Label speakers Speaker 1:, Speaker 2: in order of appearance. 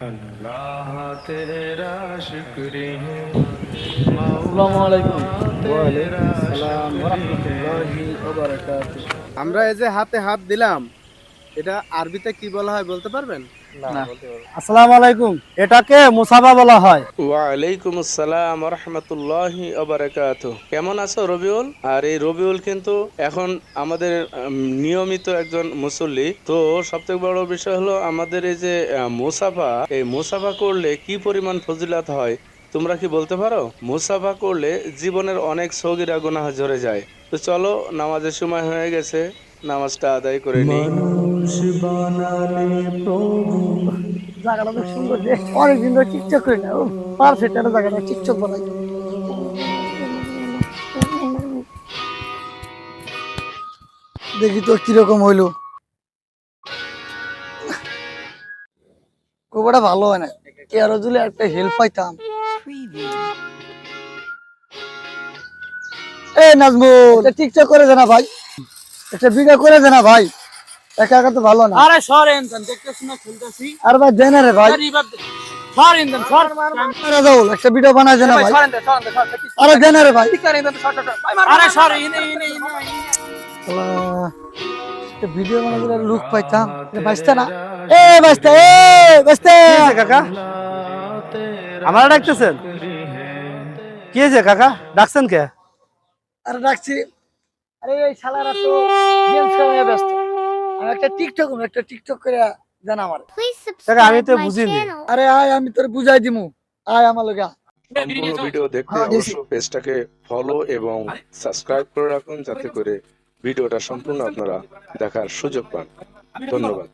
Speaker 1: अल्लाह तेरा शुक्रिया
Speaker 2: আসসালামু আলাইকুম।
Speaker 1: तेरा
Speaker 3: আসসালাম ওয়া রাহমাতুল্লাহি ওয়া বারাকাতুহু। আমরা এই যে হাতে হাত দিলাম, এটা আরবিতে কি বলা হয় বলতে পারবেন?
Speaker 2: না। আসসালামু আলাইকুম, এটাকে মুসাফা বলা হয়।
Speaker 4: ওয়ালাইকুম আসসালাম রহমতুল্লাহি আবরাকাতুহ। কেমন আছো রবিউল? আর এই রবিউল কিন্তু এখন আমাদের নিয়মিত একজন মুসল্লি। তো সবথেকে বড় বিষয় হলো আমাদের এই যে মুসাফা, এই মুসাফা করলে কি পরিমাণ ফজিলত হয় তোমরা কি বলতে পারো? মুসাফা করলে জীবনের অনেক সগীরা গুনাহ ঝরে যায়। তো চলো, নামাজের সময় হয়ে গেছে, নামাজটা আদায় করে নিই।
Speaker 1: মানুষ বানালে প্রভু
Speaker 2: জায়গাটা খুব সুন্দর যে অনেকদিন ধরে টিকটক করি না। পারফেক্ট একটা জায়গাটা টিকটক বানাই। দেখি তো কিরকম হইলো। খুব একটা ভালো হয় না, কেয়ারো জুলে একটা হেল্প পাইতাম। এ নাজমুল, একটা টিকটক করে দে না ভাই, একটা ভিডিও করে দে না ভাই, একা একা তো ভালো না।
Speaker 5: আরে সরেন দেন, দেখতেছি না খেলতেছি।
Speaker 2: আর ভাই দেন রে ভাই,
Speaker 5: আরে ইবাদ সরেন দেন, সর।
Speaker 2: আরে রাহুল, একটা ভিডিও বানাই দে না ভাই।
Speaker 5: সরেন দেন, সরেন দেন, সরেন দেন।
Speaker 2: আরে দেন রে ভাই।
Speaker 5: আরে সরে ইনে ইনে ইনে।
Speaker 2: আল্লাহ, একটা ভিডিও বানাই দিলে লুক পাইতাম। এ বাঁচতে না, এ বাঁচতে, এ বাঁচতে।
Speaker 3: কাকা আমার ডাকতেছেন? কি হয়েছে কাকা, ডাকছেন কে?
Speaker 2: আরে ডাকছি, আরে এই শালারা তো গেম খেলায় ব্যস্ত। আমি একটা টিকটক করে জান আমার।
Speaker 3: কাকা আমি তো বুঝিনি।
Speaker 2: আরে আয়, আমি তোর বুঝাই দিমু, আয় আমার লগে।
Speaker 4: সম্পূর্ণ ভিডিও দেখতে
Speaker 2: হ্যাঁ, দিছি।
Speaker 4: অবশ্যই পেজটাকে ফলো এবং সাবস্ক্রাইব করে রাখুন, যাতে করে ভিডিওটা সম্পূর্ণ আপনারা দেখার সুযোগ পান। ধন্যবাদ।